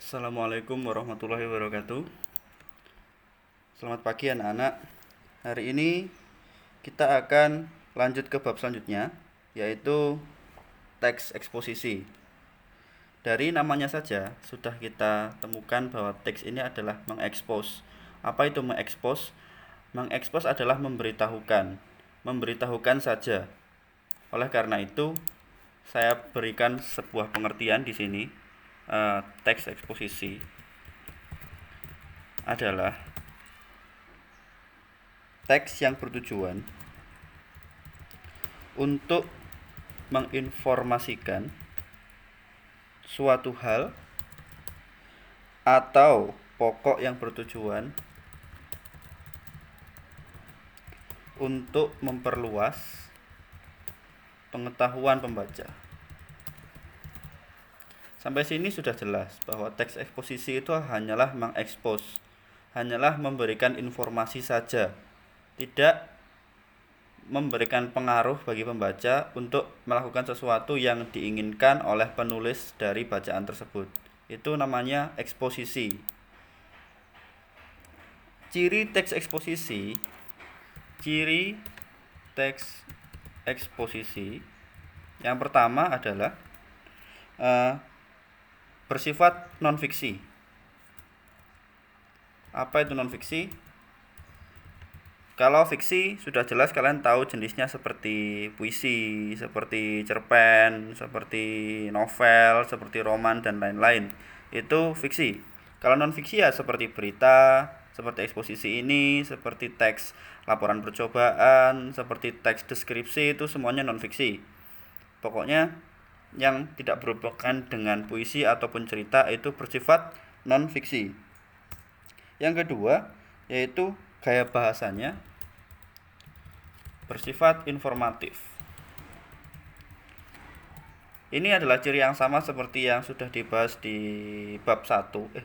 Assalamualaikum warahmatullahi wabarakatuh. Selamat pagi anak-anak. Hari ini kita akan lanjut ke bab selanjutnya, yaitu teks eksposisi. Dari namanya saja sudah kita temukan bahwa teks ini adalah mengekspos. Apa itu mengekspos? Mengekspos adalah memberitahukan saja. Oleh karena itu, saya berikan sebuah pengertian di sini. Teks eksposisi adalah teks yang bertujuan untuk menginformasikan suatu hal atau pokok yang bertujuan untuk memperluas pengetahuan pembaca. Sampai sini sudah jelas bahwa teks eksposisi itu hanyalah mengekspos, hanyalah memberikan informasi saja, tidak memberikan pengaruh bagi pembaca untuk melakukan sesuatu yang diinginkan oleh penulis dari bacaan tersebut. Itu namanya eksposisi. Ciri teks eksposisi yang pertama adalah bersifat non-fiksi. Apa itu non-fiksi? Kalau fiksi sudah jelas kalian tahu jenisnya seperti puisi, seperti cerpen, seperti novel, seperti roman dan lain-lain. Itu fiksi. Kalau non-fiksi ya seperti berita, seperti eksposisi ini, seperti teks laporan percobaan, seperti teks deskripsi, itu semuanya non-fiksi. Pokoknya yang tidak berhubungan dengan puisi ataupun cerita itu bersifat non-fiksi. Yang kedua yaitu gaya bahasanya bersifat informatif. Ini adalah ciri yang sama seperti yang sudah dibahas di bab 1,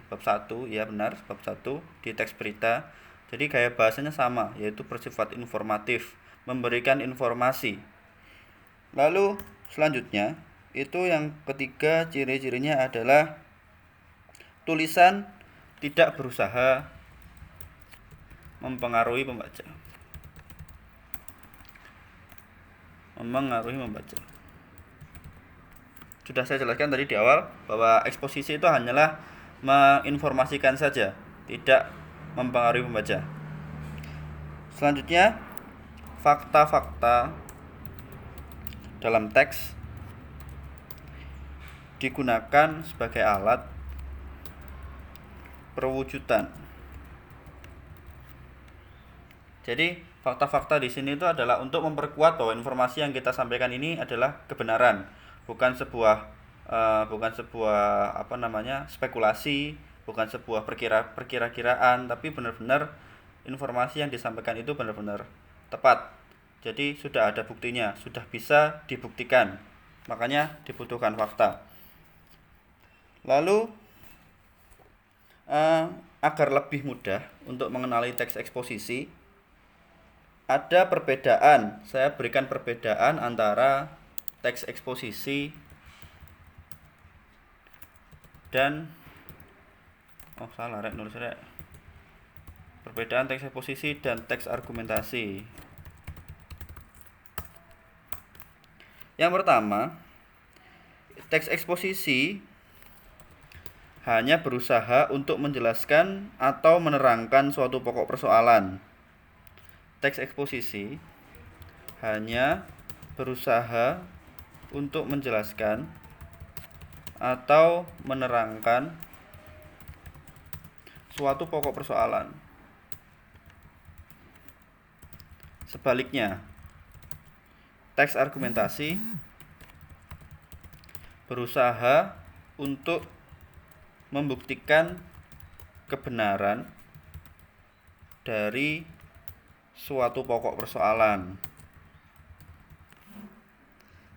ya benar, bab 1 di teks berita. Jadi gaya bahasanya sama, yaitu bersifat informatif, memberikan informasi. Lalu selanjutnya itu yang ketiga, ciri-cirinya adalah tulisan tidak berusaha mempengaruhi pembaca. Sudah saya jelaskan tadi di awal bahwa eksposisi itu hanyalah menginformasikan saja, tidak mempengaruhi pembaca. Selanjutnya, fakta-fakta dalam teks digunakan sebagai alat perwujudan. Jadi fakta-fakta di sini itu adalah untuk memperkuat bahwa informasi yang kita sampaikan ini adalah kebenaran, bukan sebuah spekulasi, bukan sebuah perkira-kiraan, tapi benar-benar informasi yang disampaikan itu benar-benar tepat. Jadi sudah ada buktinya, sudah bisa dibuktikan. Makanya dibutuhkan fakta. Lalu agar lebih mudah untuk mengenali teks eksposisi, ada perbedaan. Saya berikan perbedaan antara teks eksposisi dan perbedaan teks eksposisi dan teks argumentasi. Yang pertama, teks eksposisi hanya berusaha untuk menjelaskan atau menerangkan suatu pokok persoalan. Teks eksposisi hanya berusaha untuk menjelaskan atau menerangkan suatu pokok persoalan. Sebaliknya, teks argumentasi berusaha untuk membuktikan kebenaran dari suatu pokok persoalan.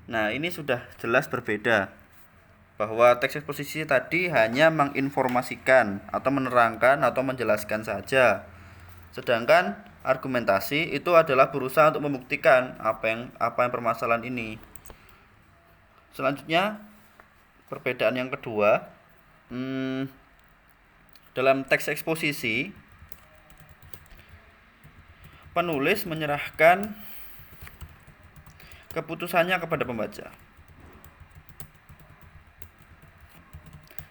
Nah, ini sudah jelas berbeda, bahwa teks eksposisi tadi hanya menginformasikan atau menerangkan atau menjelaskan saja. Sedangkan argumentasi itu adalah berusaha untuk membuktikan apa yang permasalahan ini. Selanjutnya, perbedaan yang kedua, Dalam teks eksposisi, penulis menyerahkan keputusannya kepada pembaca.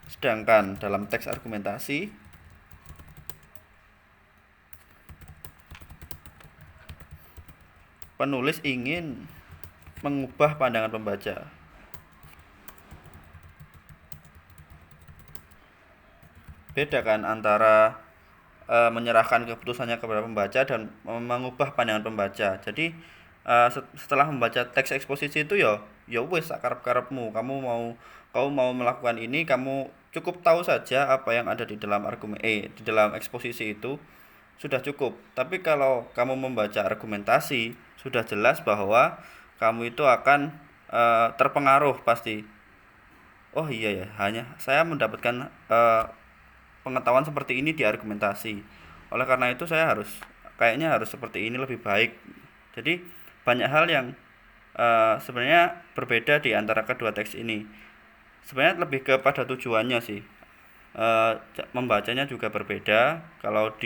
Sedangkan dalam teks argumentasi, penulis ingin mengubah pandangan pembaca. Beda kan antara menyerahkan keputusannya kepada pembaca dan mengubah pandangan pembaca. Jadi setelah membaca teks eksposisi itu ya wis karep-karepmu, kamu mau melakukan ini, kamu cukup tahu saja apa yang ada di dalam di dalam eksposisi itu sudah cukup. Tapi kalau kamu membaca argumentasi, sudah jelas bahwa kamu itu akan terpengaruh pasti. Oh iya ya, hanya saya mendapatkan pengetahuan seperti ini di argumentasi. Oleh karena itu saya kayaknya harus seperti ini lebih baik. Jadi banyak hal yang sebenarnya berbeda di antara kedua teks ini. Sebenarnya lebih kepada tujuannya sih. Membacanya juga berbeda. Kalau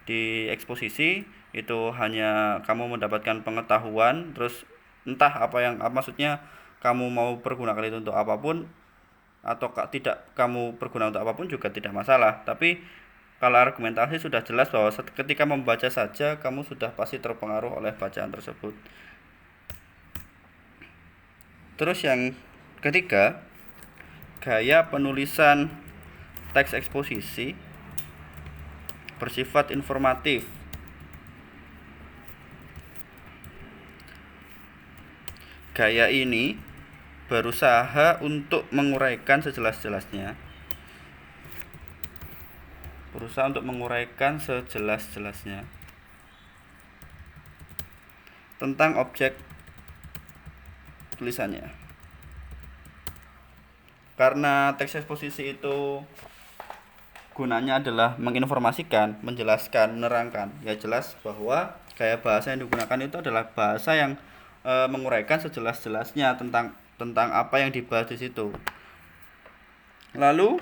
di eksposisi itu hanya kamu mendapatkan pengetahuan, terus entah maksudnya kamu mau pergunakan itu untuk apapun atau tidak kamu berguna untuk apapun juga tidak masalah. Tapi kalau argumentasi sudah jelas bahwa ketika membaca saja kamu sudah pasti terpengaruh oleh bacaan tersebut. Terus yang ketiga, gaya penulisan teks eksposisi bersifat informatif. Gaya ini berusaha untuk menguraikan sejelas-jelasnya tentang objek tulisannya. Karena teks eksposisi itu gunanya adalah menginformasikan, menjelaskan, menerangkan, ya jelas bahwa gaya bahasa yang digunakan itu adalah bahasa yang menguraikan sejelas-jelasnya tentang apa yang dibahas di situ. Lalu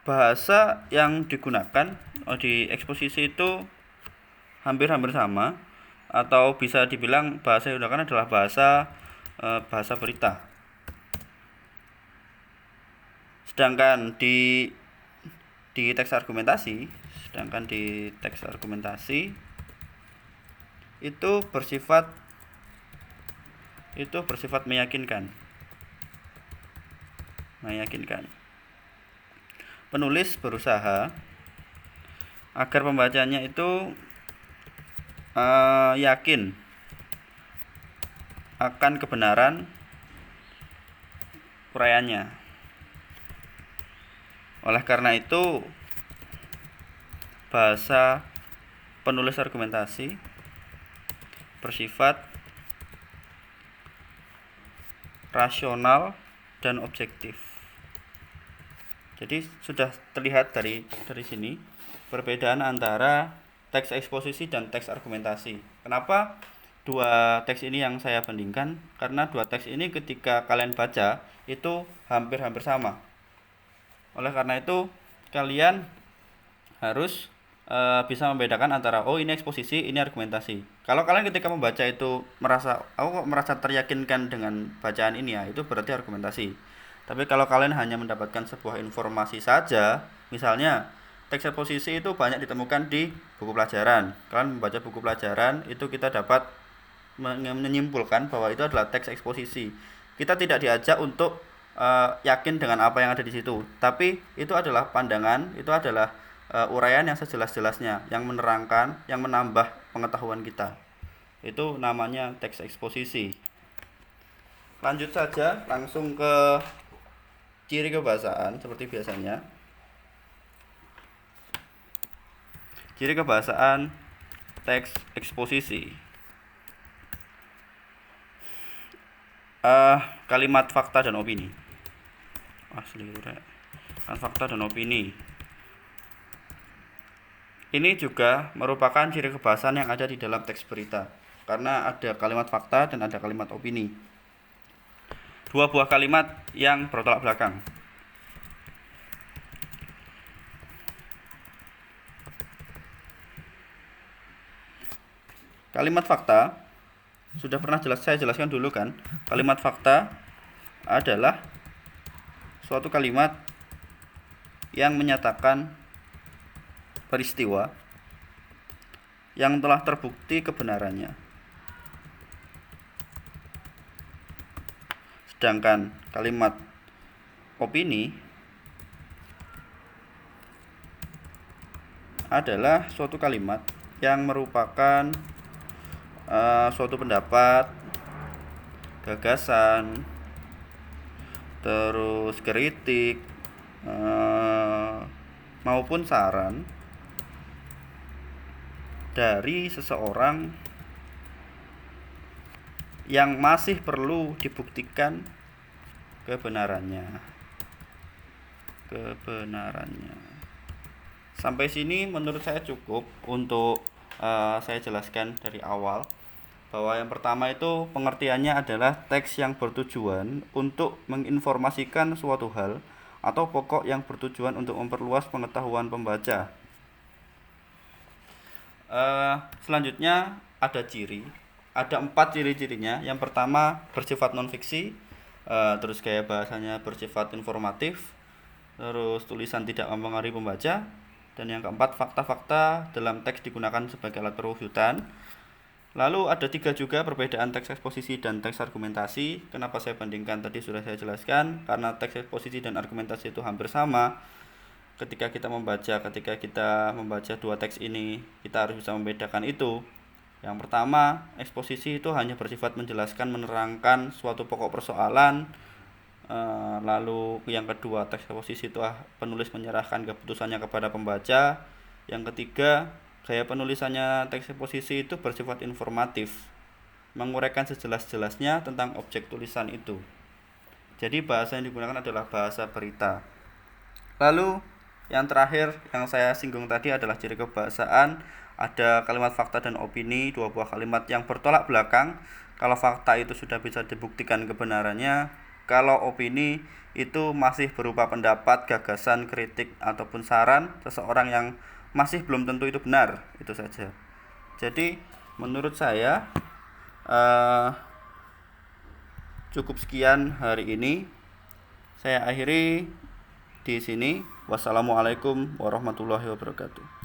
bahasa yang digunakan di eksposisi itu hampir sama, atau bisa dibilang bahasa yang digunakan adalah bahasa berita. Sedangkan di teks argumentasi itu bersifat meyakinkan. Penulis berusaha agar pembacanya itu yakin akan kebenaran uraiannya. Oleh karena itu, bahasa penulis argumentasi bersifat rasional dan objektif. Jadi sudah terlihat dari sini perbedaan antara teks eksposisi dan teks argumentasi. Kenapa dua teks ini yang saya bandingkan? Karena dua teks ini ketika kalian baca itu hampir sama. Oleh karena itu kalian harus bisa membedakan antara ini eksposisi, ini argumentasi. Kalau kalian ketika membaca itu merasa teryakinkan dengan bacaan ini, ya itu berarti argumentasi. Tapi kalau kalian hanya mendapatkan sebuah informasi saja, misalnya teks eksposisi itu banyak ditemukan di buku pelajaran. Kalian membaca buku pelajaran, itu kita dapat menyimpulkan bahwa itu adalah teks eksposisi. Kita tidak diajak untuk yakin dengan apa yang ada di situ, tapi itu adalah pandangan, itu adalah uraian yang sejelas-jelasnya, yang menerangkan, yang menambah pengetahuan kita. Itu namanya teks eksposisi. Lanjut saja langsung ke ciri kebahasaan seperti biasanya. Ciri kebahasaan teks eksposisi. Kalimat fakta dan opini. Fakta dan opini. Ini juga merupakan ciri kebahasaan yang ada di dalam teks berita, karena ada kalimat fakta dan ada kalimat opini. dua buah kalimat yang bertolak belakang. Kalimat fakta sudah pernah saya jelaskan dulu kan. Kalimat fakta adalah suatu kalimat yang menyatakan peristiwa yang telah terbukti kebenarannya. Sedangkan kalimat opini adalah suatu kalimat yang merupakan suatu pendapat, gagasan, terus kritik, maupun saran dari seseorang yang masih perlu dibuktikan kebenarannya. Sampai sini menurut saya cukup untuk saya jelaskan dari awal, bahwa yang pertama itu pengertiannya adalah teks yang bertujuan untuk menginformasikan suatu hal atau pokok yang bertujuan untuk memperluas pengetahuan pembaca. Selanjutnya ada 4 ciri-cirinya. Yang pertama bersifat non-fiksi, terus gaya bahasanya bersifat informatif, terus tulisan tidak mempengaruhi pembaca, dan yang keempat fakta-fakta dalam teks digunakan sebagai alat perwujudan. Lalu ada 3 juga perbedaan teks eksposisi dan teks argumentasi. Kenapa saya bandingkan tadi sudah saya jelaskan, karena teks eksposisi dan argumentasi itu hampir sama. Ketika kita membaca 2 teks ini, kita harus bisa membedakan itu. Yang pertama, eksposisi itu hanya bersifat menjelaskan, menerangkan suatu pokok persoalan. Lalu yang kedua, teks eksposisi itu penulis menyerahkan keputusannya kepada pembaca. Yang ketiga, gaya penulisannya teks eksposisi itu bersifat informatif, menguraikan sejelas-jelasnya tentang objek tulisan itu. Jadi bahasa yang digunakan adalah bahasa berita. Lalu yang terakhir yang saya singgung tadi adalah ciri kebahasaan. Ada kalimat fakta dan opini, 2 buah kalimat yang bertolak belakang. Kalau fakta itu sudah bisa dibuktikan kebenarannya, kalau opini itu masih berupa pendapat, gagasan, kritik, ataupun saran seseorang yang masih belum tentu itu benar. Itu saja. Jadi menurut saya cukup sekian hari ini. Saya akhiri di sini. Wassalamualaikum warahmatullahi wabarakatuh.